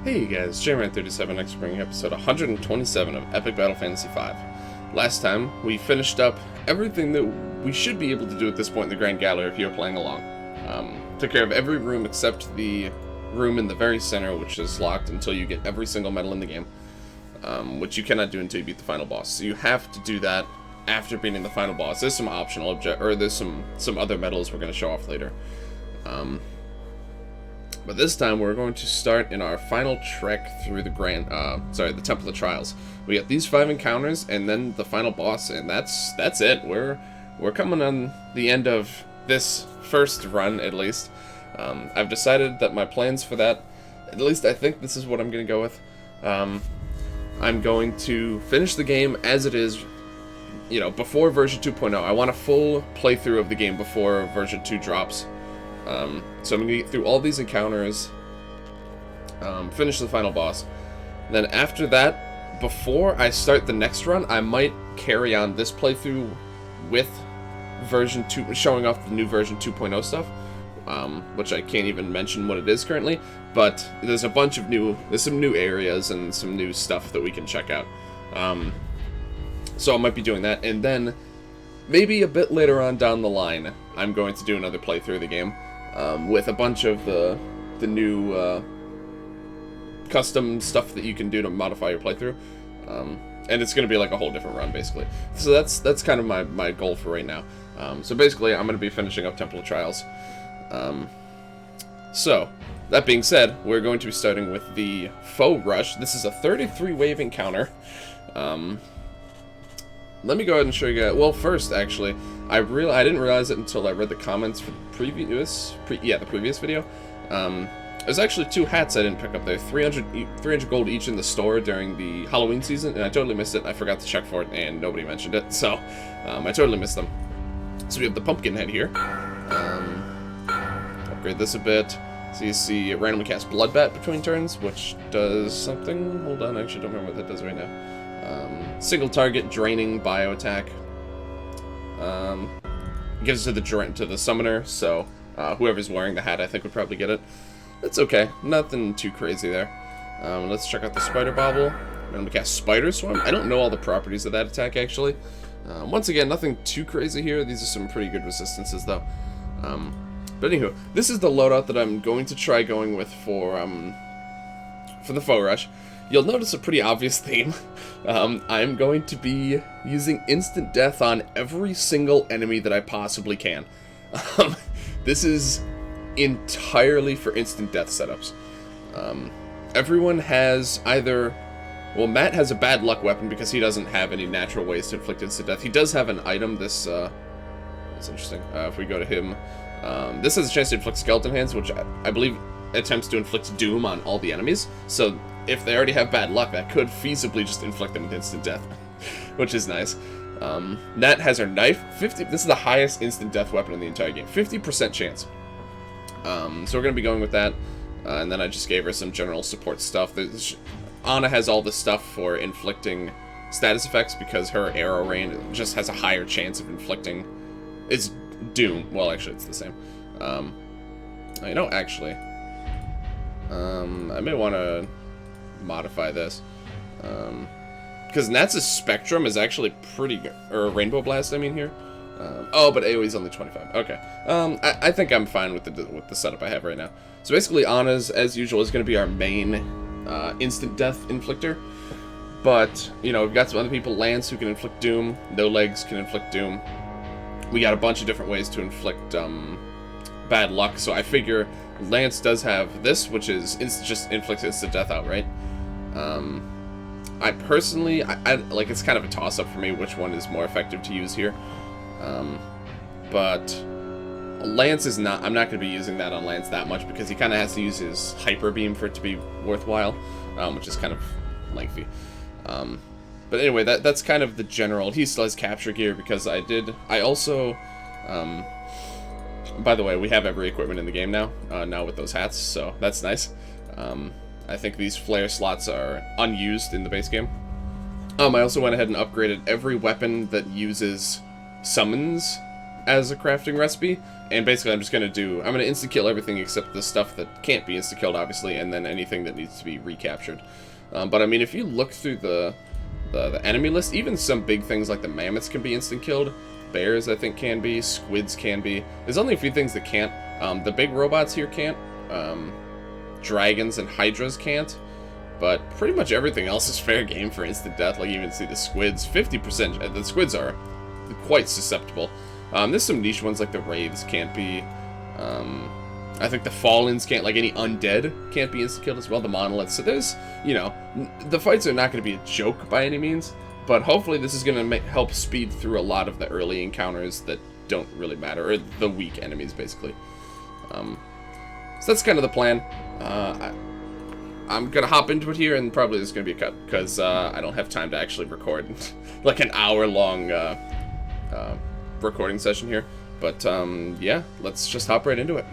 Hey guys, JMan37 next bringing episode 127 of Epic Battle Fantasy V. Last time, we finished up everything that we should be able to do at this point in the Grand Gallery if you're playing along. Took care of every room except the room in the very center, which is locked until you get every single medal in the game, which you cannot do until you beat the final boss. So you have to do that after beating the final boss. There's some optional there's some other medals we're going to show off later. But this time we're going to start in our final trek through the Temple of Trials. We got these 5 encounters and then the final boss, and that's it. We're coming on the end of this first run, at least. I've decided that my plans for that, at least I think this is what I'm going to go with. I'm going to finish the game as it is, before version 2.0. I want a full playthrough of the game before version 2 drops. So I'm going to get through all these encounters, finish the final boss. Then after that, before I start the next run, I might carry on this playthrough with version 2, showing off the new version 2.0 stuff, which I can't even mention what it is currently, but there's some new areas and some new stuff that we can check out. So I might be doing that, and then maybe a bit later on down the line, I'm going to do another playthrough of the game. With a bunch of the new custom stuff that you can do to modify your playthrough, and it's going to be like a whole different run, basically. So that's kind of my goal for right now. So basically, I'm going to be finishing up Temple of Trials. So that being said, we're going to be starting with the Foe Rush. This is a 33-wave encounter. Let me go ahead and show you guys. Well, first, actually, I didn't realize it until I read the comments for the previous video. There's actually 2 hats I didn't pick up there. 300 gold each in the store during the Halloween season, and I totally missed it. I forgot to check for it, and nobody mentioned it, so I totally missed them. So we have the pumpkin head here. Upgrade this a bit. So you see it randomly cast Bloodbat between turns, which does something. Hold on, I actually don't remember what that does right now. Single target draining bio attack. Gives it to the summoner, so whoever's wearing the hat I think would probably get it. That's okay, nothing too crazy there. Let's check out the Spider Bobble. I'm going to cast Spider Swarm. I don't know all the properties of that attack actually. Once again, nothing too crazy here. These are some pretty good resistances though. But anywho, this is the loadout that I'm going to try going with for the Foe Rush. You'll notice a pretty obvious theme. I'm going to be using instant death on every single enemy that I possibly can. This is entirely for instant death setups. Everyone has either... Well, Matt has a bad luck weapon because he doesn't have any natural ways to inflict instant death. He does have an item, that's interesting. If we go to him, this has a chance to inflict skeleton hands, which I believe attempts to inflict doom on all the enemies. So if they already have bad luck, that could feasibly just inflict them with instant death, which is nice. Nat has her knife. This is the highest instant death weapon in the entire game. 50% chance. So we're going to be going with that. And then I just gave her some general support stuff. Anna has all the stuff for inflicting status effects because her arrow rain just has a higher chance of inflicting. It's doom. Well, actually, it's the same. Actually, I may want to modify this, because Nat's Spectrum is actually pretty good, or Rainbow Blast, I mean here. But AoE's only 25. Okay. I think I'm fine with the setup I have right now. So basically, Anna's, as usual, is going to be our main instant death inflictor. But we've got some other people. Lance, who can inflict doom. No Legs can inflict doom. We got a bunch of different ways to inflict bad luck. So I figure Lance does have this, which is just inflicts instant death outright. I personally, I like, it's kind of a toss-up for me which one is more effective to use here. But Lance is not, I'm not going to be using that on Lance that much because he kind of has to use his Hyper Beam for it to be worthwhile, which is kind of lengthy. But anyway, that's kind of the general. He still has capture gear because I also, by the way, we have every equipment in the game now with those hats, so that's nice. I think these flare slots are unused in the base game. I also went ahead and upgraded every weapon that uses summons as a crafting recipe, and basically I'm going to insta-kill everything except the stuff that can't be insta-killed, obviously, and then anything that needs to be recaptured. But I mean, if you look through the enemy list, even some big things like the mammoths can be instant-killed, bears I think can be, squids can be. There's only a few things that can't. The big robots here can't, dragons and hydras can't, but pretty much everything else is fair game for instant death. Like, you even see the squids, 50%, the squids are quite susceptible. There's some niche ones like the wraiths can't be. I think the Fallens can't, like any undead can't be insta-killed as well, the monoliths. So there's, you know, the fights are not going to be a joke by any means, but hopefully this is going to help speed through a lot of the early encounters that don't really matter, or the weak enemies, basically. So that's kind of the plan. I'm going to hop into it here, and probably there's going to be a cut, because I don't have time to actually record like an hour-long recording session here. But, yeah, let's just hop right into it.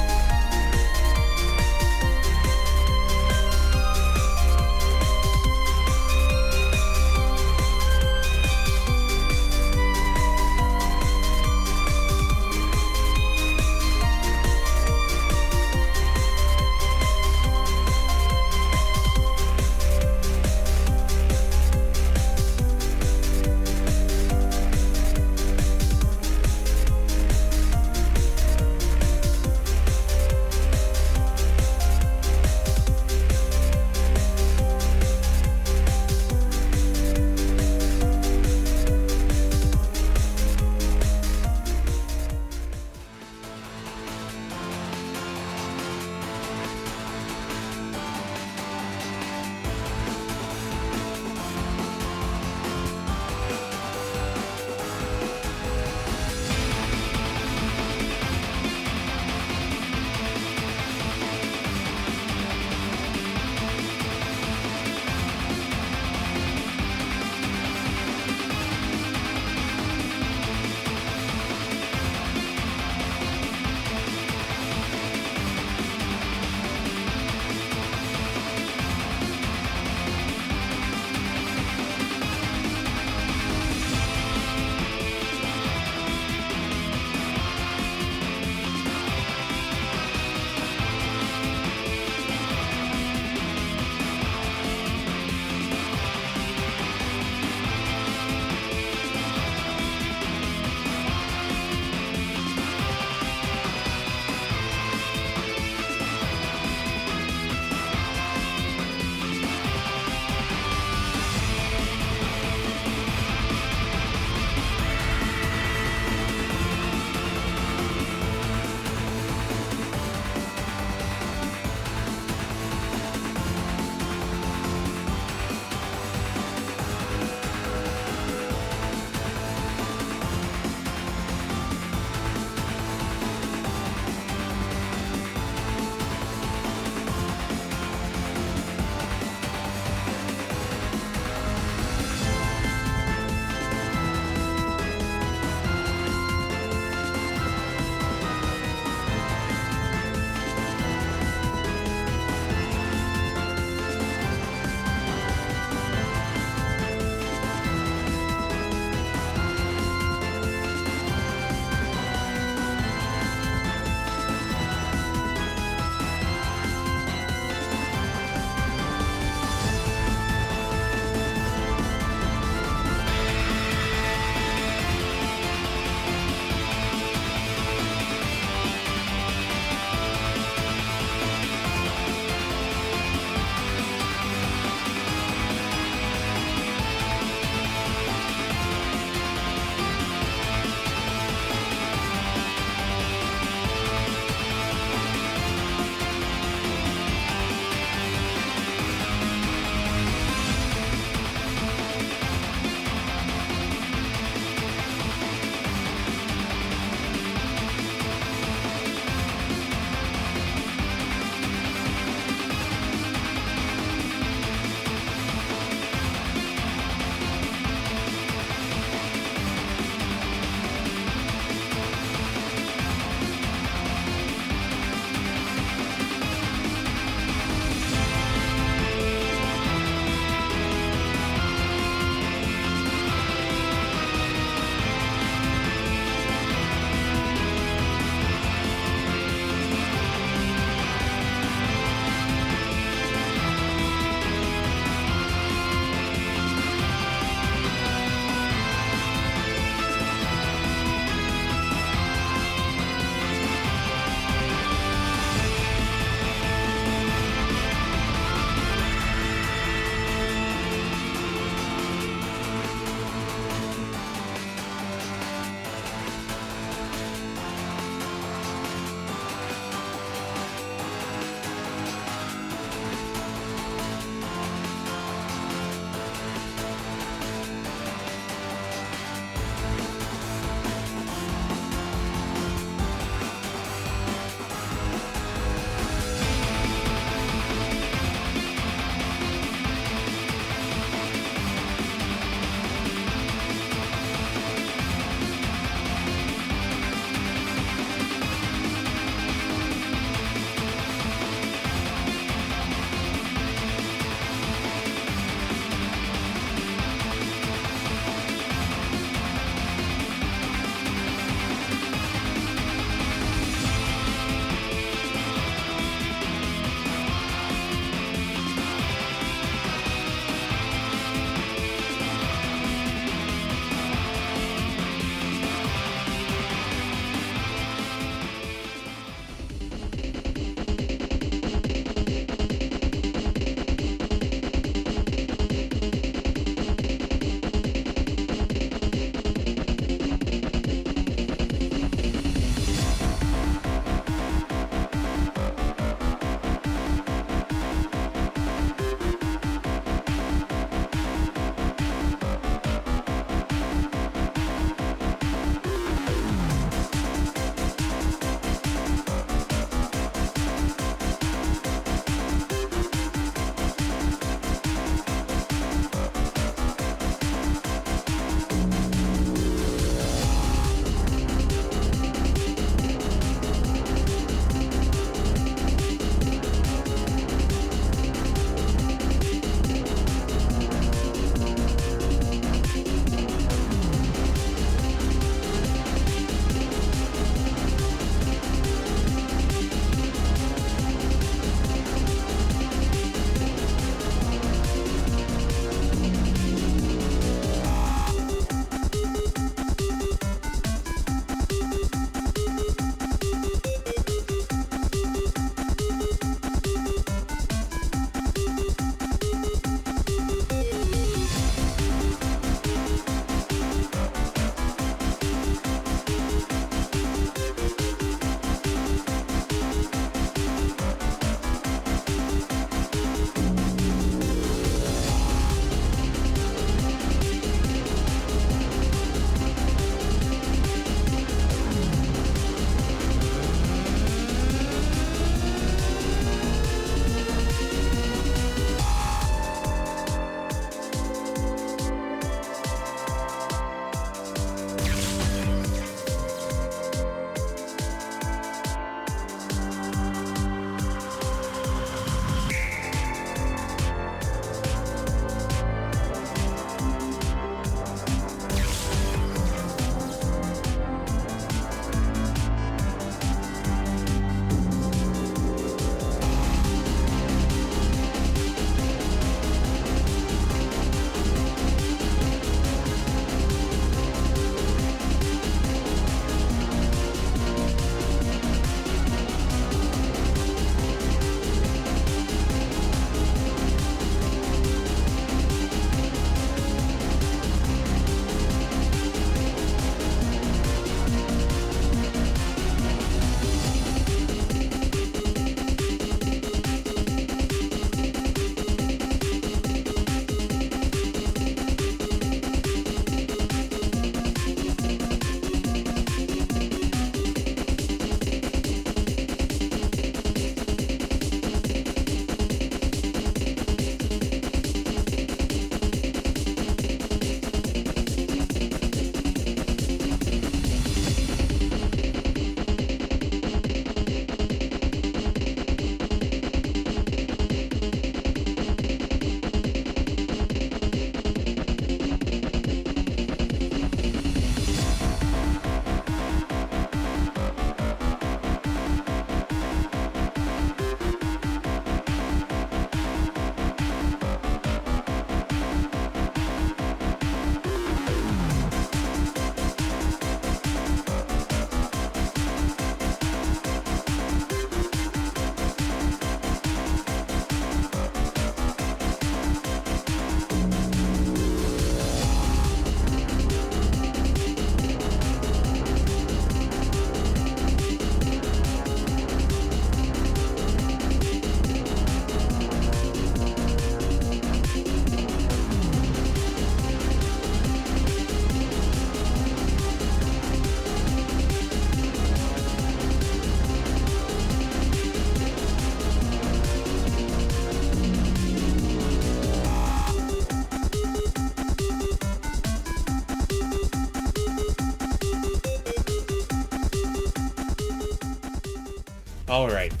Alright.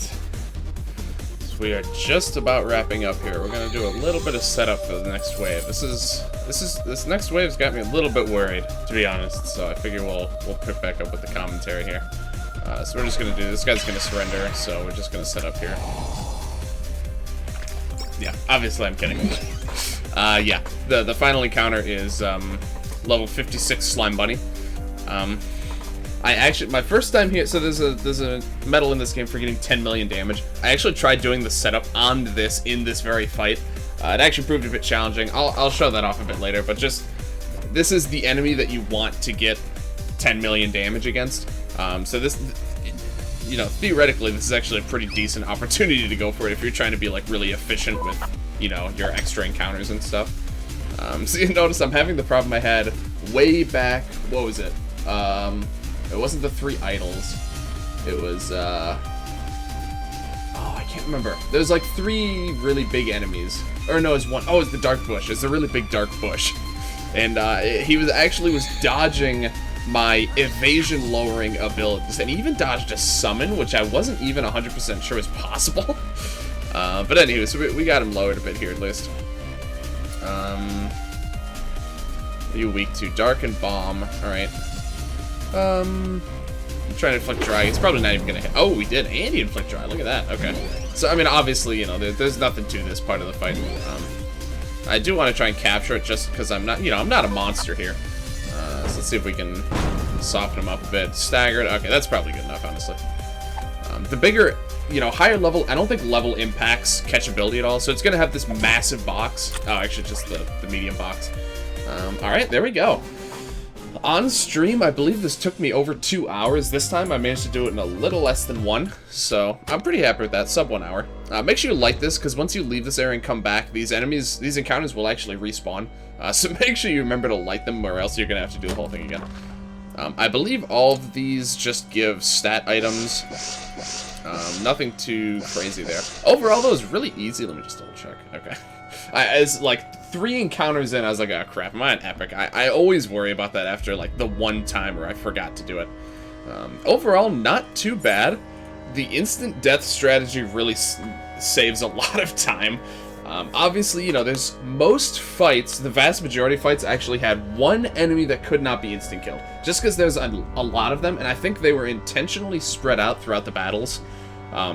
So we are just about wrapping up here. We're gonna do a little bit of setup for the next wave. This next wave's got me a little bit worried, to be honest, so I figure we'll pick back up with the commentary here. So we're just gonna do, this guy's gonna surrender, so we're just gonna set up here. Yeah, obviously I'm kidding. Yeah, the final encounter is level 56 Slime Bunny. I actually, my first time here, so there's a medal in this game for getting 10 million damage. I actually tried doing the setup on this in this very fight. It actually proved a bit challenging. I'll show that off a bit later, but just, this is the enemy that you want to get 10 million damage against. So this, you know, theoretically, this is actually a pretty decent opportunity to go for it if you're trying to be, like, really efficient with, you know, your extra encounters and stuff. So you notice I'm having the problem I had way back, what was it? It wasn't the 3 idols. It was, oh, I can't remember. There's like 3 really big enemies. Or no, it's one. Oh, it's the dark bush. It's a really big dark bush. And he was dodging my evasion lowering abilities. And he even dodged a summon, which I wasn't even 100% sure was possible. But anyway, so we got him lowered a bit here at least. You weak to dark and bomb. Alright. I'm trying to inflict dry. It's probably not even gonna hit. Oh, we did. And he inflict dry. Look at that. Okay. So, I mean, obviously, you know, there's nothing to this part of the fight. I do want to try and capture it just because I'm not, you know, I'm not a monster here. So let's see if we can soften him up a bit. Staggered. Okay, that's probably good enough, honestly. The bigger, you know, higher level, I don't think level impacts catchability at all. So it's gonna have this massive box. Oh, actually, just the medium box. Alright, there we go. On stream, I believe this took me over 2 hours. This time, I managed to do it in a little less than 1. So, I'm pretty happy with that. Sub 1 hour. Make sure you like this, because once you leave this area and come back, these encounters will actually respawn. So make sure you remember to like them, or else you're going to have to do the whole thing again. I believe all of these just give stat items. Nothing too crazy there. Overall, though, it's really easy. Let me just double check. Okay. As, like, 3 encounters in, I was like, oh crap, am I an epic? I always worry about that after, like, the one time where I forgot to do it. Overall, not too bad. The instant death strategy really saves a lot of time. Obviously, you know, there's most fights, the vast majority of fights actually had one enemy that could not be instant killed. Just because there's a lot of them, and I think they were intentionally spread out throughout the battles,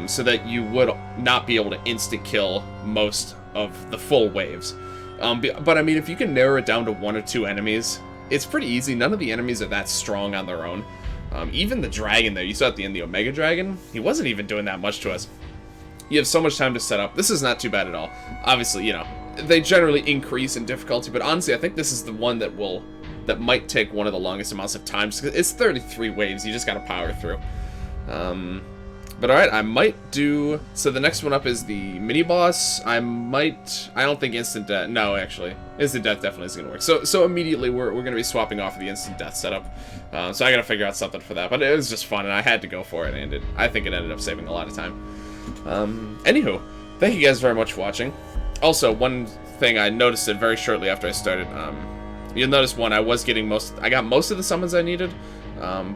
so that you would not be able to instant kill most of the full waves. But I mean, if you can narrow it down to 1 or 2 enemies, it's pretty easy. None of the enemies are that strong on their own. Even the dragon there, you saw at the end, the Omega Dragon, he wasn't even doing that much to us. You have so much time to set up. This is not too bad at all. Obviously, you know, they generally increase in difficulty, but honestly, I think this is the one that might take one of the longest amounts of time. It's 33 waves, you just gotta power through. But alright, I might do... So the next one up is the mini-boss. I don't think instant death... No, actually. Instant death definitely isn't going to work. So immediately we're going to be swapping off the instant death setup. So I got to figure out something for that. But it was just fun, and I had to go for it, and I think it ended up saving a lot of time. Anywho, thank you guys very much for watching. Also, one thing I noticed it very shortly after I started. You'll notice I got most of the summons I needed.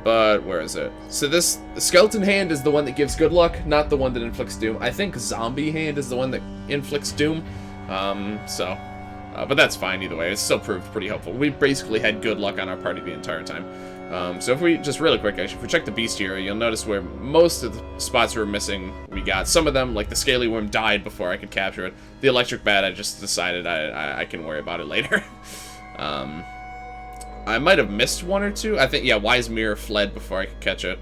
But where is it? So the skeleton hand is the one that gives good luck, not the one that inflicts doom. I think zombie hand is the one that inflicts doom. But that's fine either way. It still proved pretty helpful. We basically had good luck on our party the entire time. So if we, just really quick actually, if we check the beast area, you'll notice where most of the spots we were missing, we got. Some of them, like the scaly worm, died before I could capture it. The electric bat, I just decided I can worry about it later. I might have missed 1 or 2. I think, yeah, Wise Mirror fled before I could catch it.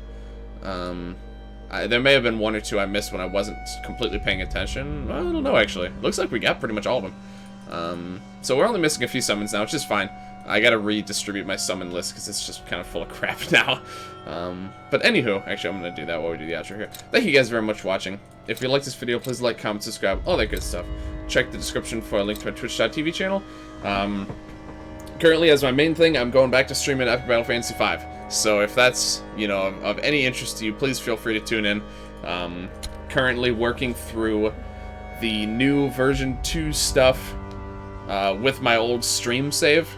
There may have been 1 or 2 I missed when I wasn't completely paying attention. I don't know, actually. Looks like we got pretty much all of them. So we're only missing a few summons now, which is fine. I gotta redistribute my summon list because it's just kind of full of crap now. But anywho, actually, I'm gonna do that while we do the outro here. Thank you guys very much for watching. If you liked this video, please like, comment, subscribe, all that good stuff. Check the description for a link to my Twitch.tv channel. Currently, as my main thing, I'm going back to streaming Epic Battle Fantasy V. So if that's, you know, of any interest to you, please feel free to tune in. Currently working through the new version 2 stuff with my old stream save.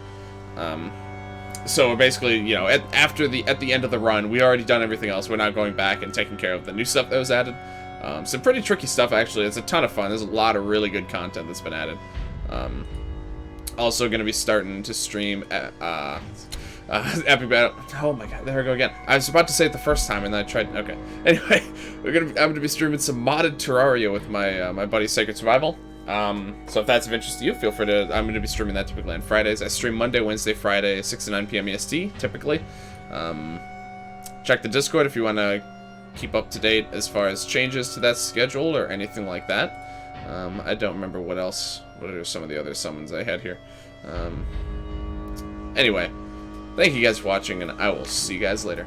So basically, you know, at the end of the run, we already done everything else. We're now going back and taking care of the new stuff that was added. Some pretty tricky stuff, actually. It's a ton of fun. There's a lot of really good content that's been added. Also going to be starting to stream Epic Battle. Oh my god, there I go again. I was about to say it the first time and then I tried. Okay. Anyway, I'm gonna be streaming some modded Terraria with my my buddy Sacred Survival. So if that's of interest to you, feel free to. I'm going to be streaming that typically on Fridays. I stream Monday, Wednesday, Friday, 6 to 9 p.m. EST, typically. Check the Discord if you want to keep up to date as far as changes to that schedule or anything like that. I don't remember what else. What are some of the other summons I had here? Anyway, thank you guys for watching, and I will see you guys later.